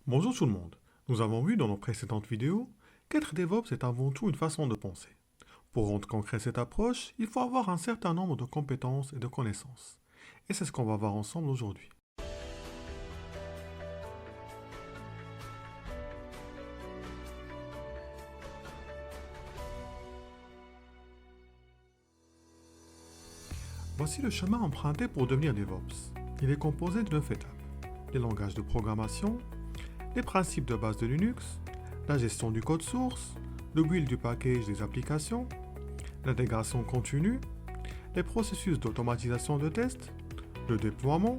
Bonjour tout le monde. Nous avons vu dans nos précédentes vidéos qu'être DevOps est avant tout une façon de penser. Pour rendre concret cette approche, il faut avoir un certain nombre de compétences et de connaissances. Et c'est ce qu'on va voir ensemble aujourd'hui. Voici le chemin emprunté pour devenir DevOps. Il est composé de 9 étapes. Les langages de programmation, les principes de base de Linux, la gestion du code source, le build du package des applications, l'intégration continue, les processus d'automatisation de tests, le déploiement,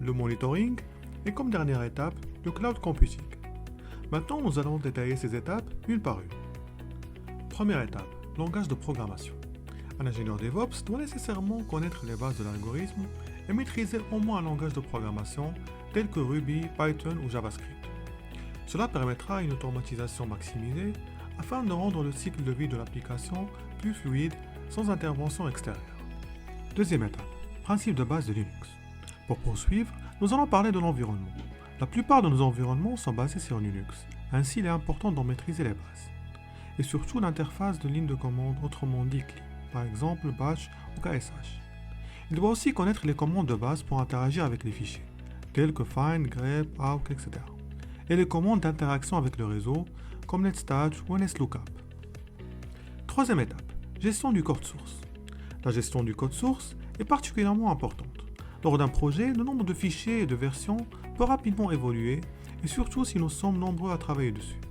le monitoring et comme dernière étape, le cloud computing. Maintenant, nous allons détailler ces étapes une par une. Première étape, langage de programmation. Un ingénieur DevOps doit nécessairement connaître les bases de l'algorithme et maîtriser au moins un langage de programmation tel que Ruby, Python ou JavaScript. Cela permettra une automatisation maximisée afin de rendre le cycle de vie de l'application plus fluide sans intervention extérieure. Deuxième étape, principe de base de Linux. Pour poursuivre, nous allons parler de l'environnement. La plupart de nos environnements sont basés sur Linux, ainsi il est important d'en maîtriser les bases. Et surtout l'interface de ligne de commande, autrement dit CLI, par exemple Bash ou KSH. Il doit aussi connaître les commandes de base pour interagir avec les fichiers, tels que find, grep, awk, etc. Et les commandes d'interaction avec le réseau, comme netstat ou nslookup. Troisième étape, gestion du code source. La gestion du code source est particulièrement importante. Lors d'un projet, le nombre de fichiers et de versions peut rapidement évoluer, et surtout si nous sommes nombreux à travailler dessus.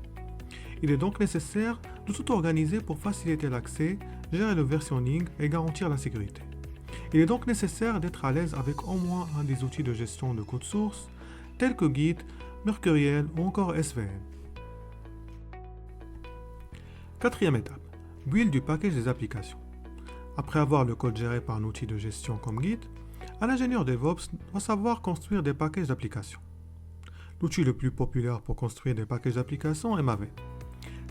Il est donc nécessaire de tout organiser pour faciliter l'accès, gérer le versionning et garantir la sécurité. Il est donc nécessaire d'être à l'aise avec au moins un des outils de gestion de code source, tels que Git, Mercurial ou encore SVN. Quatrième étape, build du package des applications. Après avoir le code géré par un outil de gestion comme Git, un ingénieur DevOps doit savoir construire des packages d'applications. L'outil le plus populaire pour construire des packages d'applications est Maven.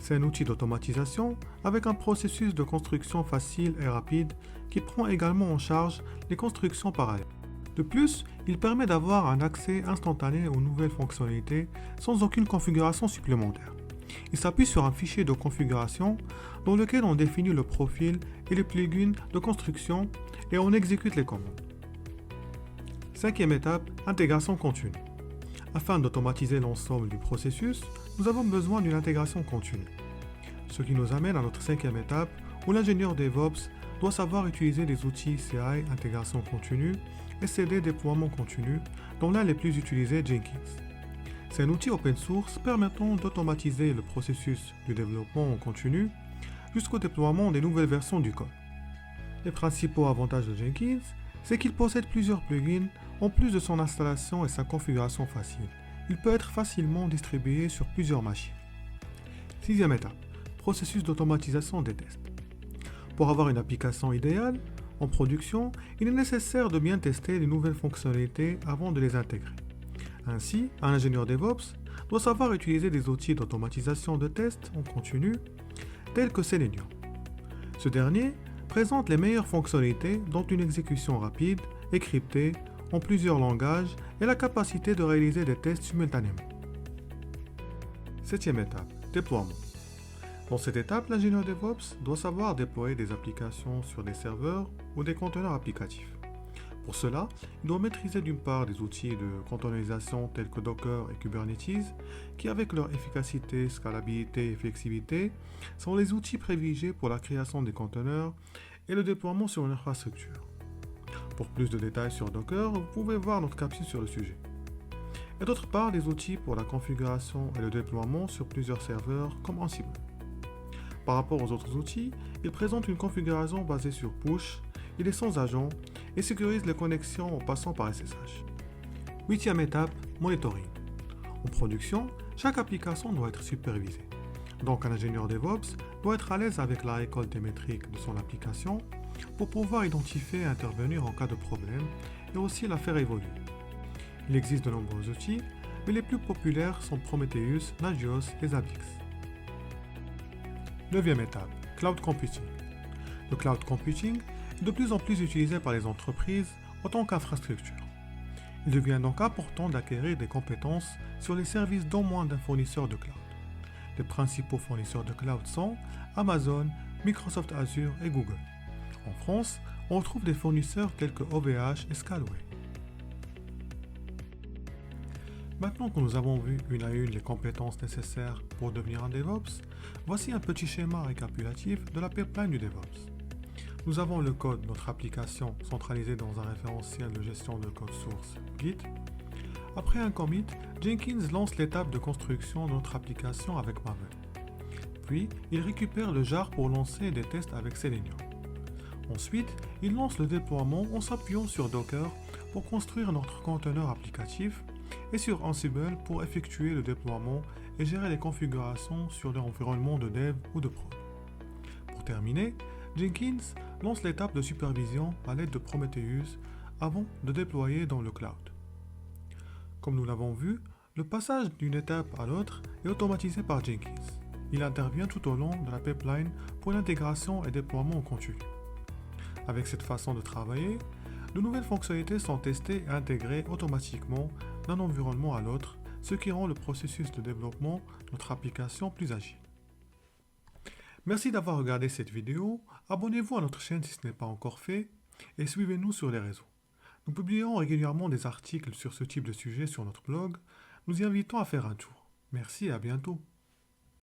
C'est un outil d'automatisation avec un processus de construction facile et rapide qui prend également en charge les constructions parallèles. De plus, il permet d'avoir un accès instantané aux nouvelles fonctionnalités sans aucune configuration supplémentaire. Il s'appuie sur un fichier de configuration dans lequel on définit le profil et les plugins de construction et on exécute les commandes. Cinquième étape, intégration continue. Afin d'automatiser l'ensemble du processus, nous avons besoin d'une intégration continue. Ce qui nous amène à notre cinquième étape où l'ingénieur DevOps doit savoir utiliser les outils CI, intégration continue, et CD, déploiement continu, dont l'un les plus utilisés est Jenkins. C'est un outil open source permettant d'automatiser le processus du développement en continu jusqu'au déploiement des nouvelles versions du code. Les principaux avantages de Jenkins, c'est qu'il possède plusieurs plugins en plus de son installation et sa configuration facile. Il peut être facilement distribué sur plusieurs machines. Sixième étape, processus d'automatisation des tests. Pour avoir une application idéale, en production, il est nécessaire de bien tester les nouvelles fonctionnalités avant de les intégrer. Ainsi, un ingénieur DevOps doit savoir utiliser des outils d'automatisation de tests en continu, tels que Selenium. Ce dernier présente les meilleures fonctionnalités dont une exécution rapide et cryptée en plusieurs langages et la capacité de réaliser des tests simultanément. Septième étape, déploiement. Dans cette étape, l'ingénieur DevOps doit savoir déployer des applications sur des serveurs ou des conteneurs applicatifs. Pour cela, il doit maîtriser d'une part des outils de containerisation tels que Docker et Kubernetes, qui avec leur efficacité, scalabilité et flexibilité, sont les outils privilégiés pour la création des conteneurs et le déploiement sur une infrastructure. Pour plus de détails sur Docker, vous pouvez voir notre capsule sur le sujet. Et d'autre part, des outils pour la configuration et le déploiement sur plusieurs serveurs comme Ansible. Par rapport aux autres outils, il présente une configuration basée sur push, il est sans agent et sécurise les connexions en passant par SSH. Huitième étape, monitoring. En production, chaque application doit être supervisée. Donc un ingénieur DevOps doit être à l'aise avec la récolte des métriques de son application pour pouvoir identifier et intervenir en cas de problème et aussi la faire évoluer. Il existe de nombreux outils, mais les plus populaires sont Prometheus, Nagios et Zabbix. Neuvième étape, cloud computing. Le cloud computing est de plus en plus utilisé par les entreprises en tant qu'infrastructure. Il devient donc important d'acquérir des compétences sur les services d'au moins d'un fournisseur de cloud. Les principaux fournisseurs de cloud sont Amazon, Microsoft Azure et Google. En France, on retrouve des fournisseurs tels que OVH et Scalway. Maintenant que nous avons vu une à une les compétences nécessaires pour devenir un DevOps, voici un petit schéma récapitulatif de la pipeline du DevOps. Nous avons le code de notre application centralisé dans un référentiel de gestion de code source Git. Après un commit, Jenkins lance l'étape de construction de notre application avec Maven. Puis, il récupère le jar pour lancer des tests avec Selenium. Ensuite, il lance le déploiement en s'appuyant sur Docker pour construire notre conteneur applicatif et sur Ansible pour effectuer le déploiement et gérer les configurations sur l'environnement de dev ou de prod. Pour terminer, Jenkins lance l'étape de supervision à l'aide de Prometheus avant de déployer dans le cloud. Comme nous l'avons vu, le passage d'une étape à l'autre est automatisé par Jenkins. Il intervient tout au long de la pipeline pour l'intégration et déploiement en continu. Avec cette façon de travailler, de nouvelles fonctionnalités sont testées et intégrées automatiquement d'un environnement à l'autre, ce qui rend le processus de développement de notre application plus agile. Merci d'avoir regardé cette vidéo, abonnez-vous à notre chaîne si ce n'est pas encore fait, et suivez-nous sur les réseaux. Nous publierons régulièrement des articles sur ce type de sujet sur notre blog, nous y invitons à faire un tour. Merci et à bientôt.